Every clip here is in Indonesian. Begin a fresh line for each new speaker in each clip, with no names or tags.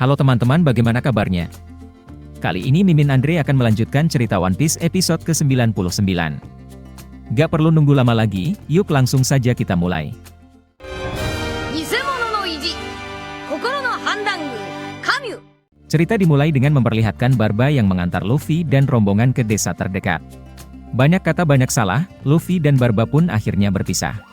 Halo teman-teman, bagaimana kabarnya? Kali ini Mimin Andre akan melanjutkan cerita One Piece episode ke-99. Gak perlu nunggu lama lagi, yuk langsung saja kita mulai. Cerita dimulai dengan memperlihatkan Barba yang mengantar Luffy dan rombongan ke desa terdekat. Banyak kata banyak salah, Luffy dan Barba pun akhirnya berpisah.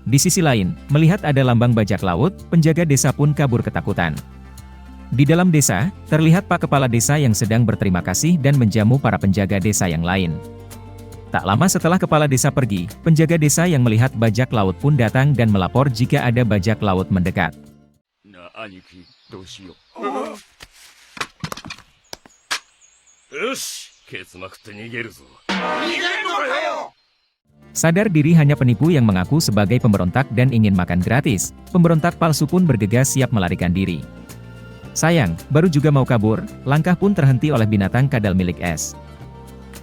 Di sisi lain, melihat ada lambang bajak laut, penjaga desa pun kabur ketakutan. Di dalam desa, terlihat Pak Kepala Desa yang sedang berterima kasih dan menjamu para penjaga desa yang lain. Tak lama setelah Kepala Desa pergi, penjaga desa yang melihat bajak laut pun datang dan melapor jika ada bajak laut mendekat. Sadar diri hanya penipu yang mengaku sebagai pemberontak dan ingin makan gratis, pemberontak palsu pun bergegas siap melarikan diri. Sayang, baru juga mau kabur, langkah pun terhenti oleh binatang kadal milik Es.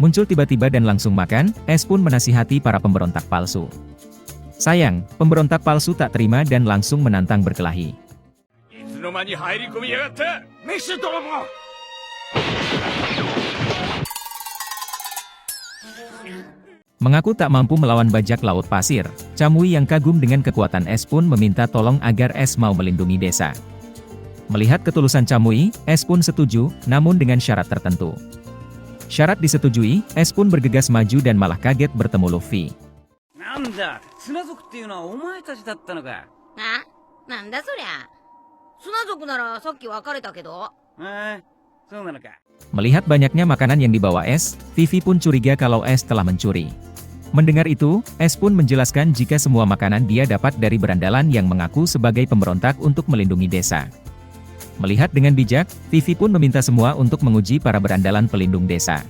Muncul tiba-tiba dan langsung makan, Es pun menasihati para pemberontak palsu. Sayang, pemberontak palsu tak terima dan langsung menantang berkelahi. Mengaku tak mampu melawan bajak laut pasir, Camui yang kagum dengan kekuatan Es pun meminta tolong agar Es mau melindungi desa. Melihat ketulusan Camui, Es pun setuju, namun dengan syarat tertentu. Syarat disetujui, Es pun bergegas maju dan malah kaget bertemu Luffy. Melihat banyaknya makanan yang dibawa Es, Vivi pun curiga kalau Es telah mencuri. Mendengar itu, Es pun menjelaskan jika semua makanan dia dapat dari berandalan yang mengaku sebagai pemberontak untuk melindungi desa. Melihat dengan bijak, Vivi pun meminta semua untuk menguji para berandalan pelindung desa.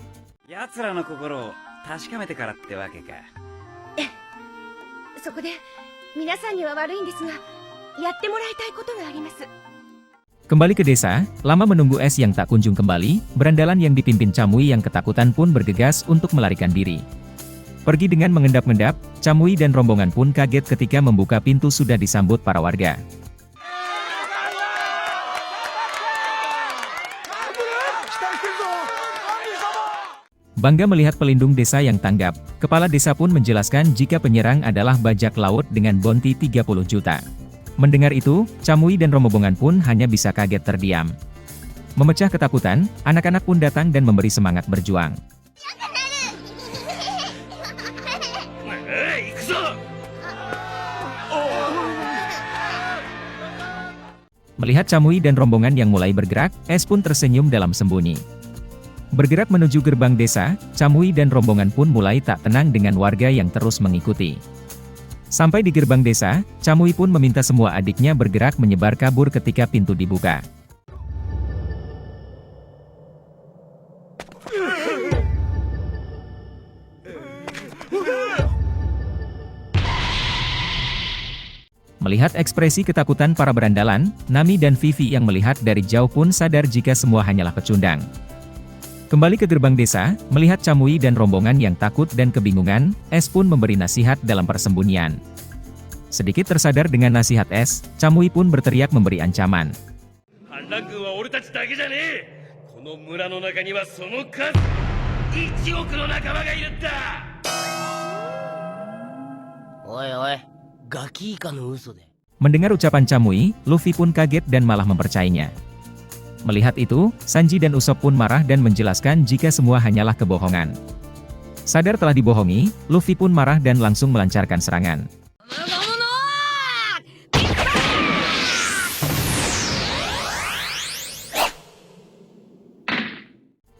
Kembali ke desa, lama menunggu Es yang tak kunjung kembali, berandalan yang dipimpin Camui yang ketakutan pun bergegas untuk melarikan diri. Pergi dengan mengendap-endap, Camui dan rombongan pun kaget ketika membuka pintu sudah disambut para warga. Bangga melihat pelindung desa yang tanggap, kepala desa pun menjelaskan jika penyerang adalah bajak laut dengan bounty 30 juta. Mendengar itu, Camui dan rombongan pun hanya bisa kaget terdiam. Memecah ketakutan, anak-anak pun datang dan memberi semangat berjuang. Melihat Camui dan rombongan yang mulai bergerak, Es pun tersenyum dalam sembunyi. Bergerak menuju gerbang desa, Camui dan rombongan pun mulai tak tenang dengan warga yang terus mengikuti. Sampai di gerbang desa, Camui pun meminta semua adiknya bergerak menyebar kabur ketika pintu dibuka. Melihat ekspresi ketakutan para berandalan, Nami dan Vivi yang melihat dari jauh pun sadar jika semua hanyalah pecundang. Kembali ke gerbang desa, melihat Camui dan rombongan yang takut dan kebingungan, Es pun memberi nasihat dalam persembunyian. Sedikit tersadar dengan nasihat Es, Camui pun berteriak memberi ancaman. Mendengar ucapan Camui, Luffy pun kaget dan malah mempercayainya. Melihat itu, Sanji dan Usopp pun marah dan menjelaskan jika semua hanyalah kebohongan. Sadar telah dibohongi, Luffy pun marah dan langsung melancarkan serangan.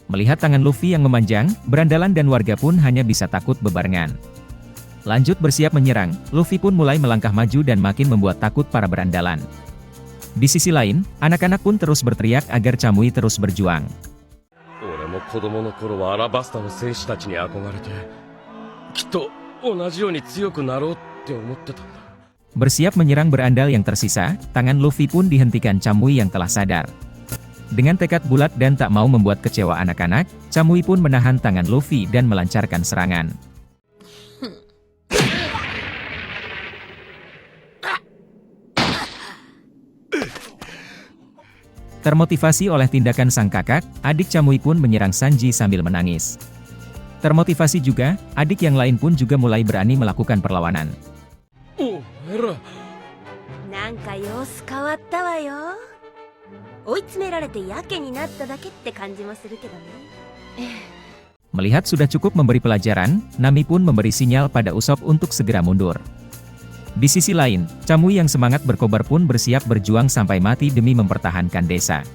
Melihat tangan Luffy yang memanjang, berandalan dan warga pun hanya bisa takut bebarengan. Lanjut bersiap menyerang, Luffy pun mulai melangkah maju dan makin membuat takut para berandalan. Di sisi lain, anak-anak pun terus berteriak agar Camui terus berjuang. Bersiap menyerang berandal yang tersisa, tangan Luffy pun dihentikan Camui yang telah sadar. Dengan tekad bulat dan tak mau membuat kecewa anak-anak, Kamui pun menahan tangan Luffy dan melancarkan serangan. Termotivasi oleh tindakan sang kakak, adik Kamui pun menyerang Sanji sambil menangis. Termotivasi juga, adik yang lain pun juga mulai berani melakukan perlawanan.
Oh, Hera.
なんか様子変わったわよ。追い詰められてやけになっただけって感じもするけどね。
Melihat sudah cukup memberi pelajaran, Nami pun memberi sinyal pada Usopp untuk segera mundur. Di sisi lain, Kamui yang semangat berkobar pun bersiap berjuang sampai mati demi mempertahankan desa.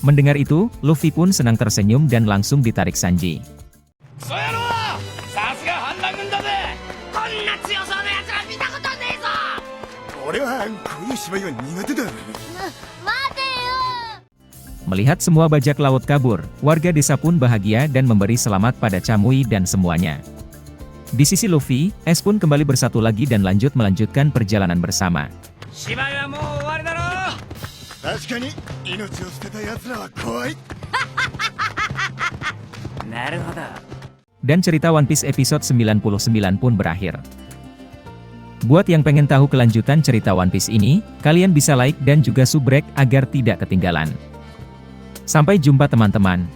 Mendengar itu, Luffy pun senang tersenyum dan langsung ditarik Sanji. Melihat semua bajak laut kabur, warga desa pun bahagia dan memberi selamat pada Kamui dan semuanya. Di sisi Luffy, Ace pun kembali bersatu lagi dan melanjutkan perjalanan bersama. Dan cerita One Piece episode 99 pun berakhir. Buat yang pengen tahu kelanjutan cerita One Piece ini, kalian bisa like dan juga subrek agar tidak ketinggalan. Sampai jumpa teman-teman.